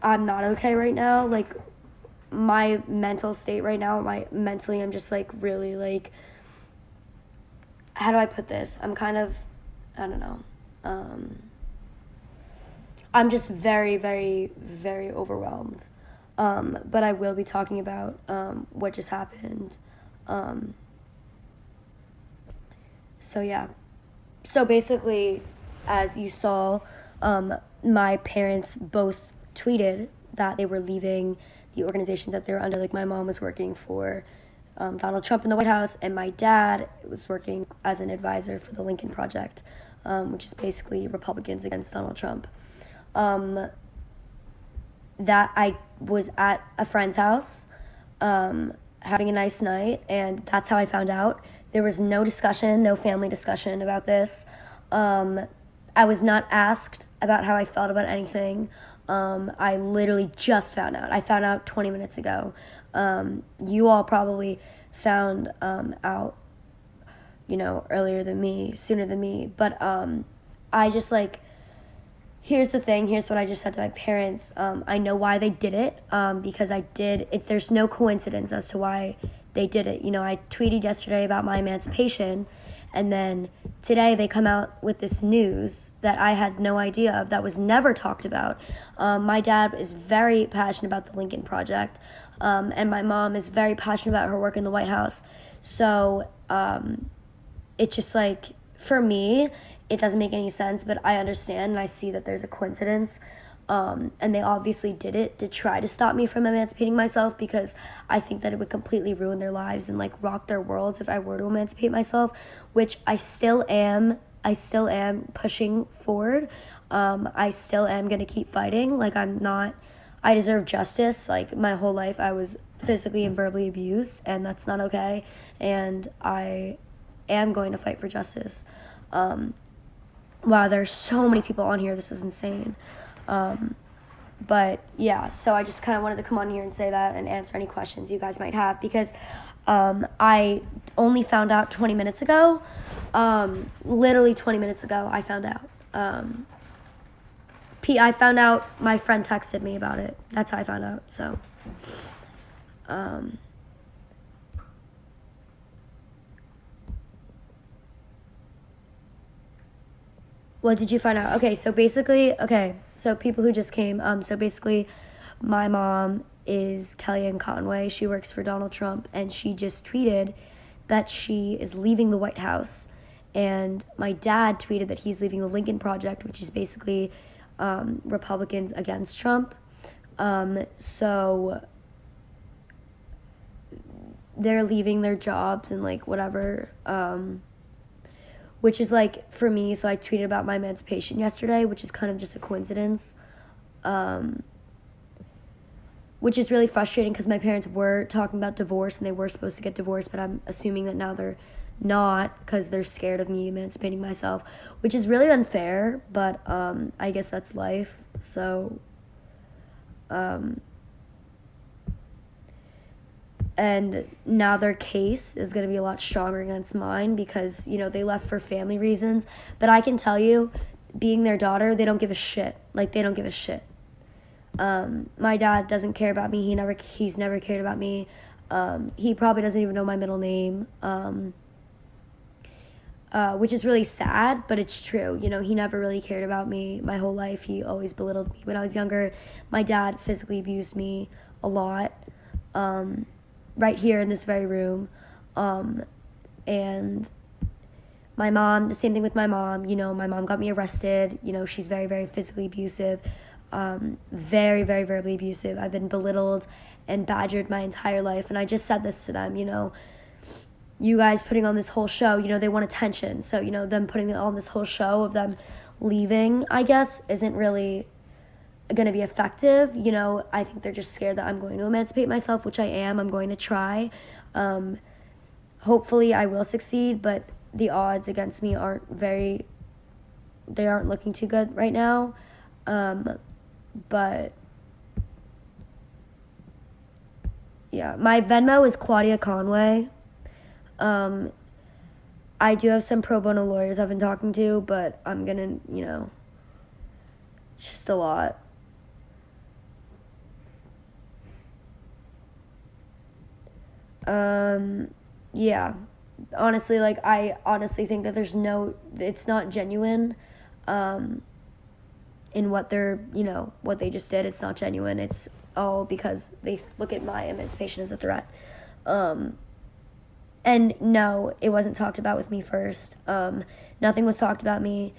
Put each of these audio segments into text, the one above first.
I'm not okay right now. Like, my mental state right now, mentally, I'm just, like, really, like, how do I put this? I'm kind of, I don't know. I'm just very, very, very overwhelmed. But I will be talking about what just happened. So yeah. So basically, as you saw, my parents both tweeted that they were leaving the organizations that they were under. Like, my mom was working for Donald Trump in the White House, and my dad was working as an advisor for the Lincoln Project, which is basically Republicans against Donald Trump. That I was at a friend's house having a nice night, and that's how I found out. There was no discussion, no family discussion about this. I was not asked about how I felt about anything. I literally just found out. I found out 20 minutes ago. You all probably found out, earlier than me, sooner than me. But I just, like, here's the thing. Here's what I just said to my parents. I know why they did it, because there's no coincidence as to why they did it. I tweeted yesterday about my emancipation, and then today they come out with this news that I had no idea of, that was never talked about. My dad is very passionate about the Lincoln Project, and my mom is very passionate about her work in the White House. So it's just, like, for me, it doesn't make any sense, but I understand and I see that there's a coincidence. And they obviously did it to try to stop me from emancipating myself, because I think that it would completely ruin their lives and, like, rock their worlds if I were to emancipate myself, which I still am. I still am pushing forward. I still am going to keep fighting. Like, I deserve justice. Like, my whole life I was physically and verbally abused, and that's not okay. And I am going to fight for justice. Wow, there's so many people on here. This is insane. But yeah, so I just kind of wanted to come on here and say that and answer any questions you guys might have, because I only found out 20 minutes ago. Literally 20 minutes ago, I found out. I found out, my friend texted me about it. That's how I found out, so. What did you find out? Okay, so people who just came, so basically, my mom is Kellyanne Conway. She works for Donald Trump, and she just tweeted that she is leaving the White House. And my dad tweeted that he's leaving the Lincoln Project, which is basically Republicans against Trump. So they're leaving their jobs and, like, whatever, which is, like, for me, so I tweeted about my emancipation yesterday, which is kind of just a coincidence, which is really frustrating, because my parents were talking about divorce, and they were supposed to get divorced, but I'm assuming that now they're not, because they're scared of me emancipating myself, which is really unfair, but I guess that's life. So and now their case is going to be a lot stronger against mine, because, they left for family reasons. But I can tell you, being their daughter, they don't give a shit. Like, they don't give a shit. My dad doesn't care about me. He's never cared about me. He probably doesn't even know my middle name, which is really sad, but it's true. He never really cared about me my whole life. He always belittled me when I was younger. My dad physically abused me a lot. Right here in this very room. And my mom, the same thing with my mom. My mom got me arrested. She's very, very physically abusive, very, very verbally abusive. I've been belittled and badgered my entire life, and I just said this to them. You guys putting on this whole show, they want attention, so them putting on this whole show of them leaving, I guess, isn't really going to be effective. I think they're just scared that I'm going to emancipate myself, which I am. I'm going to try. Hopefully I will succeed, but the odds against me aren't looking too good right now. But yeah, my Venmo is Claudia Conway. I do have some pro bono lawyers I've been talking to, but I'm gonna, it's just a lot. Yeah. Honestly, like, I honestly think that it's not genuine, in what what they just did. It's not genuine. It's all because they look at my emancipation as a threat. And no, it wasn't talked about with me first. Nothing was talked about me.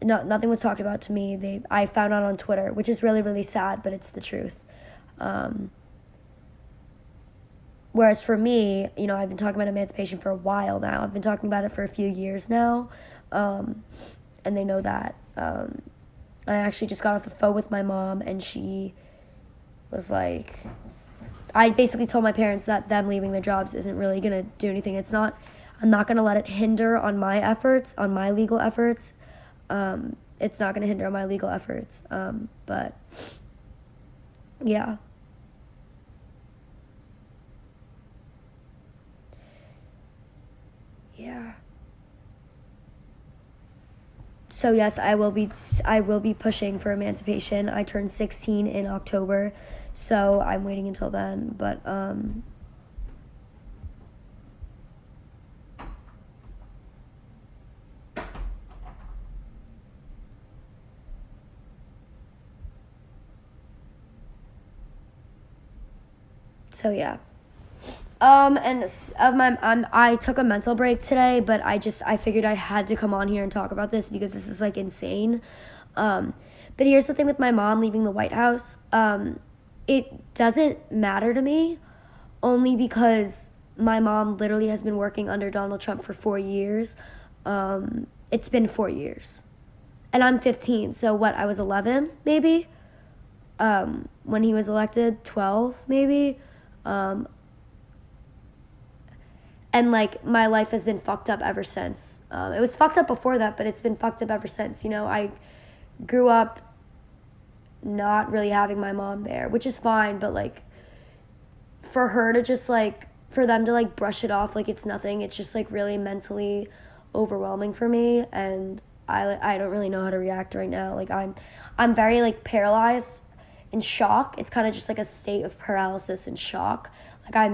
Nothing was talked about to me. I found out on Twitter, which is really, really sad, but it's the truth. Whereas for me, I've been talking about emancipation for a while now. I've been talking about it for a few years now, and they know that. I actually just got off the phone with my mom, and she was like, I basically told my parents that them leaving their jobs isn't really going to do anything. I'm not going to let it hinder on my efforts, on my legal efforts. It's not going to hinder on my legal efforts. But, yeah. Yeah. So yes, I will be pushing for emancipation. I turned 16 in October, so I'm waiting until then. But so yeah. I took a mental break today, but I figured I had to come on here and talk about this because this is like insane. But here's the thing with my mom leaving the White House. It doesn't matter to me, only because my mom literally has been working under Donald Trump for 4 years. It's been 4 years, and I'm 15. So what? I was 11 maybe. When he was elected, 12 maybe. And like my life has been fucked up ever since. It was fucked up before that, but it's been fucked up ever since. I grew up not really having my mom there, which is fine, but like for her to just like for them to like brush it off like it's nothing, it's just like really mentally overwhelming for me, and I don't really know how to react right now. Like I'm very like paralyzed in shock. It's kind of just like a state of paralysis and shock. Like I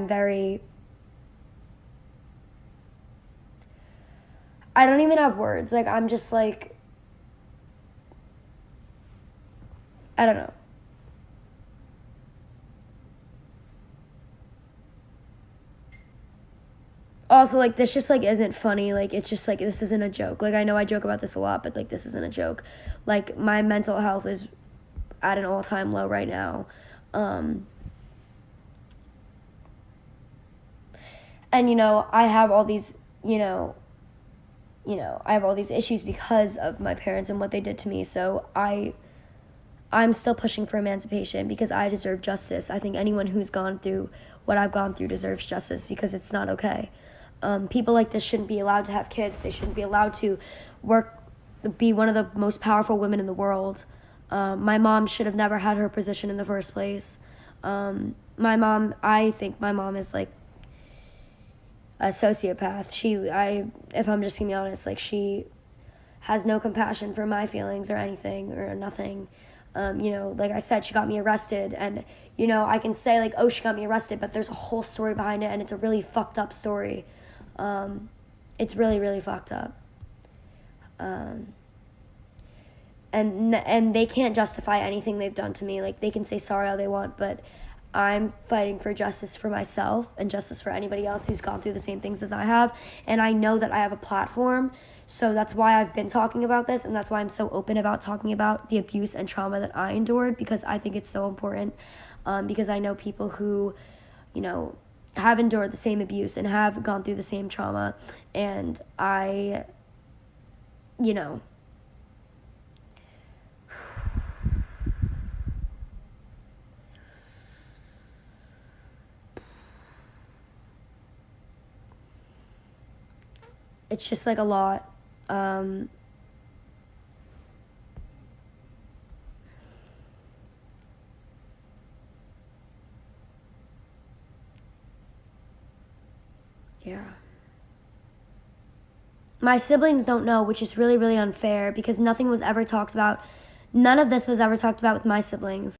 don't even have words. Like, I'm just like, I don't know. Also, like, this just like isn't funny. Like, it's just like this isn't a joke. Like, I know I joke about this a lot, but like this isn't a joke. Like, my mental health is at an all-time low right now. And I have all these, I have all these issues because of my parents and what they did to me. So I'm still pushing for emancipation because I deserve justice. I think anyone who's gone through what I've gone through deserves justice because it's not okay. People like this shouldn't be allowed to have kids. They shouldn't be allowed to be one of the most powerful women in the world. My mom should have never had her position in the first place. I think my mom is like a sociopath. If I'm just gonna be honest, like she has no compassion for my feelings or anything or nothing. Like I said, she got me arrested, and I can say like, oh, she got me arrested, but there's a whole story behind it, and it's a really fucked up story. It's really, really fucked up. And they can't justify anything they've done to me. Like they can say sorry all they want, but I'm fighting for justice for myself and justice for anybody else who's gone through the same things as I have. And I know that I have a platform, so that's why I've been talking about this, and that's why I'm so open about talking about the abuse and trauma that I endured, because I think it's so important. Because I know people who, have endured the same abuse and have gone through the same trauma, and I, it's just like a lot. Yeah. My siblings don't know, which is really, really unfair because nothing was ever talked about. None of this was ever talked about with my siblings.